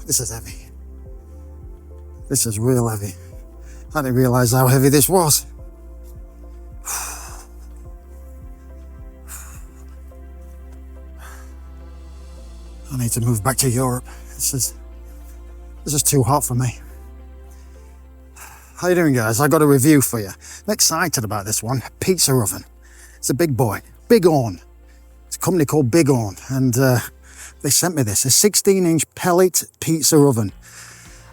This is heavy. This is real heavy. I didn't realize how heavy this was. I need to move back to Europe. This is too hot for me. How you doing, guys? I got a review for you. I'm excited about this one. Pizza oven. It's a big boy. Bighorn. It's a company called Bighorn, and they sent me this. A 16-inch pellet pizza oven.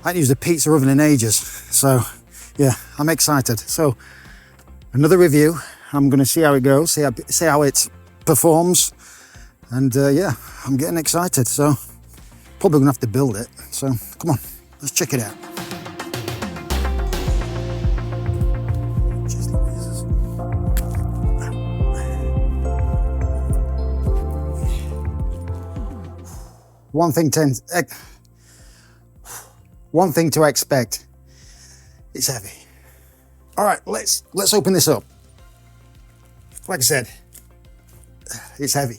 I haven't used a pizza oven in ages, so yeah, I'm excited. So another review. I'm going to see how it goes, see how it performs, and yeah, I'm getting excited. So probably going to have to build it. So come on, let's check it out. One thing to expect, it's heavy. All right, let's open this up. Like I said, it's heavy.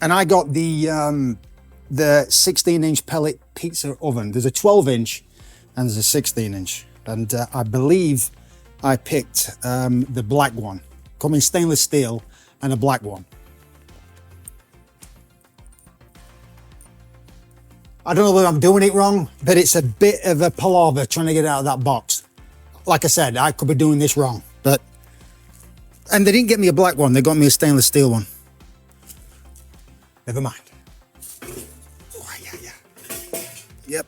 And I got the 16-inch pellet pizza oven. There's a 12-inch and there's a 16-inch. And I believe I picked the black one. Come in stainless steel and a black one. I don't know whether I'm doing it wrong, but it's a bit of a palaver trying to get it out of that box. Like I said, I could be doing this wrong, and they didn't get me a black one, they got me a stainless steel one. Never mind. Oh, yeah. Yep.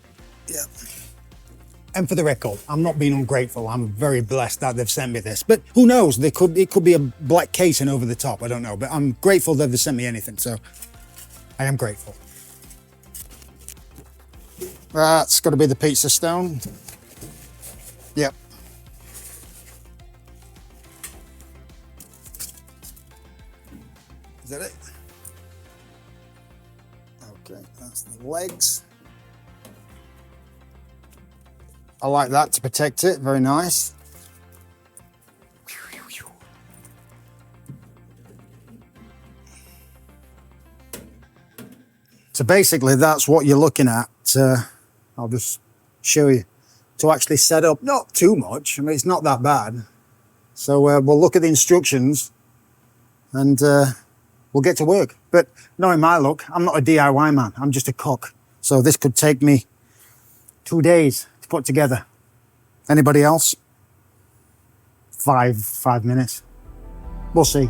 And for the record, I'm not being ungrateful. I'm very blessed that they've sent me this. But who knows? It could be a black casing over the top. I don't know. But I'm grateful that they've sent me anything. So I am grateful. That's got to be the pizza stone. Yep. Is that it? Okay, that's the legs. I like that to protect it, very nice. So basically that's what you're looking at. I'll just show you. To actually set up, not too much, I mean it's not that bad. So we'll look at the instructions and we'll get to work. But knowing my luck, I'm not a DIY man, I'm just a cook. So this could take me 2 days to put together. Anybody else? 5 minutes. We'll see.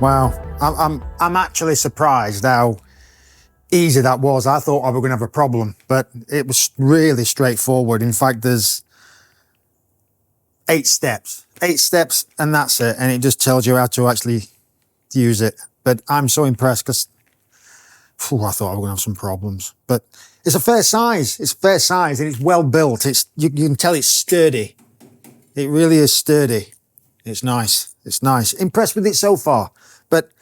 Wow, I'm actually surprised how easy that was. I thought I was going to have a problem, but it was really straightforward. In fact, there's 8 steps, and that's it. And it just tells you how to actually use it. But I'm so impressed because I thought I was going to have some problems. But it's a fair size. It's fair size, and it's well built. You can tell it's sturdy. It really is sturdy. It's nice. It's nice. Impressed with it so far. But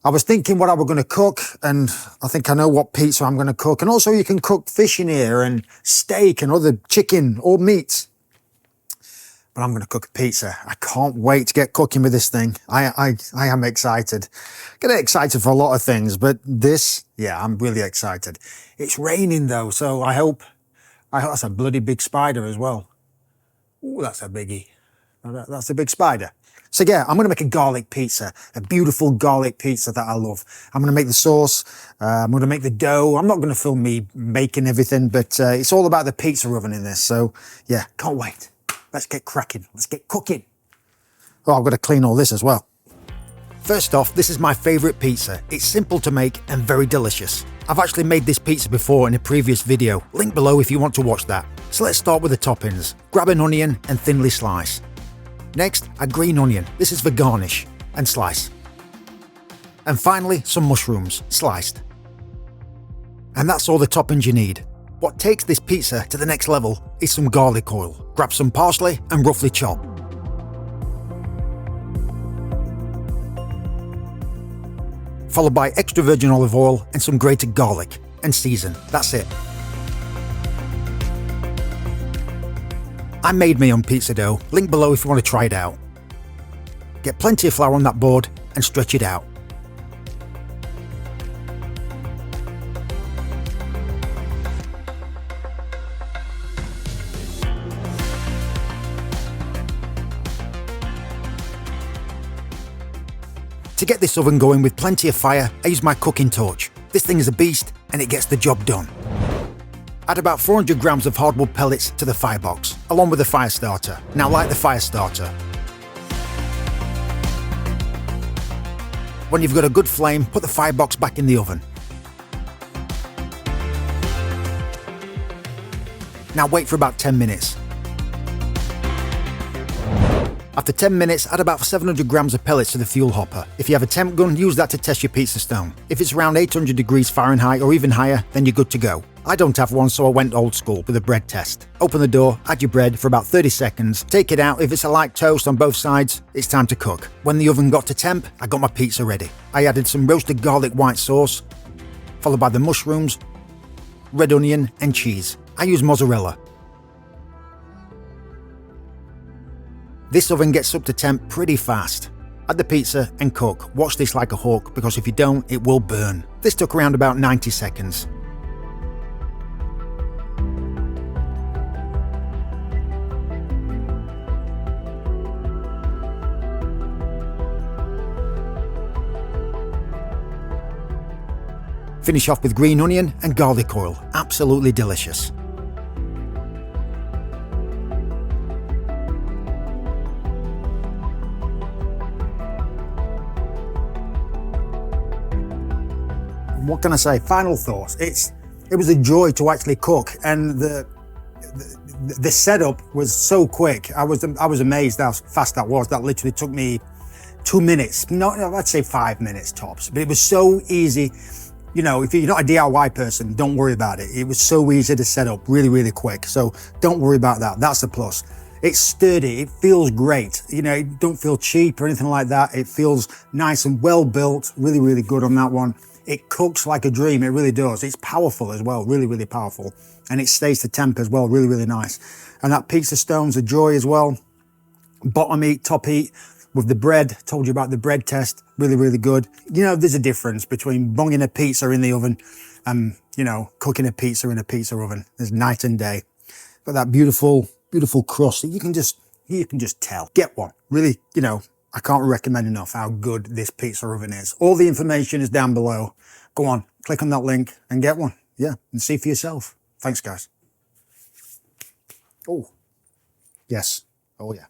I was thinking what I was going to cook, and I think I know what pizza I'm going to cook. And also you can cook fish in here and steak and other chicken or meat. But I'm going to cook a pizza. I can't wait to get cooking with this thing. I am excited. Get excited for a lot of things, but this, yeah, I'm really excited. It's raining though, so I hope that's a bloody big spider as well. Ooh, that's a biggie. That's a big spider. So yeah, I'm going to make a garlic pizza, a beautiful garlic pizza that I love. I'm going to make the sauce, I'm going to make the dough. I'm not going to film me making everything, but it's all about the pizza oven in this. So yeah, can't wait. Let's get cracking. Let's get cooking. Oh, I've got to clean all this as well. First off, this is my favorite pizza. It's simple to make and very delicious. I've actually made this pizza before in a previous video, link below if you want to watch that. So let's start with the toppings. Grab an onion and thinly slice. Next, a green onion, this is for garnish, and slice. And finally, some mushrooms, sliced. And that's all the toppings you need. What takes this pizza to the next level is some garlic oil. Grab some parsley and roughly chop. Followed by extra virgin olive oil and some grated garlic, and season. That's it. I made my own pizza dough, link below if you want to try it out. Get plenty of flour on that board and stretch it out. To get this oven going with plenty of fire, I use my cooking torch. This thing is a beast and it gets the job done. Add about 400 grams of hardwood pellets to the firebox, along with the fire starter. Now light the fire starter. When you've got a good flame, put the firebox back in the oven. Now wait for about 10 minutes. After 10 minutes, add about 700 grams of pellets to the fuel hopper. If you have a temp gun, use that to test your pizza stone. If it's around 800 degrees Fahrenheit or even higher, then you're good to go. I don't have one, so I went old school with a bread test. Open the door, add your bread for about 30 seconds, take it out. If it's a light toast on both sides, it's time to cook. When the oven got to temp, I got my pizza ready. I added some roasted garlic white sauce, followed by the mushrooms, red onion and cheese. I use mozzarella. This oven gets up to temp pretty fast. Add the pizza and cook. Watch this like a hawk, because if you don't, it will burn. This took around about 90 seconds. Finish off with green onion and garlic oil. Absolutely delicious. What can I say? Final thoughts. It was a joy to actually cook, and the setup was so quick. I was amazed how fast that was. That literally took me 2 minutes. No, I'd say 5 minutes tops. But it was so easy. You know, if you're not a DIY person, don't worry about it. It was so easy to set up, really, really quick. So don't worry about that. That's a plus. It's sturdy. It feels great. You know, it don't feel cheap or anything like that. It feels nice and well built. Really, really good on that one. It cooks like a dream, it really does. It's powerful as well, really, really powerful. And it stays to temp as well, really, really nice. And that pizza stone's a joy as well. Bottom heat, top heat with the bread. Told you about the bread test, really, really good. You know, there's a difference between bunging a pizza in the oven and, you know, cooking a pizza in a pizza oven. There's night and day. But that beautiful, beautiful crust, you can just tell. Get one, really, you know. I can't recommend enough how good this pizza oven is. All the information is down below. Go on, click on that link and get one. Yeah, and see for yourself. Thanks, guys. Oh, yes. Oh, yeah.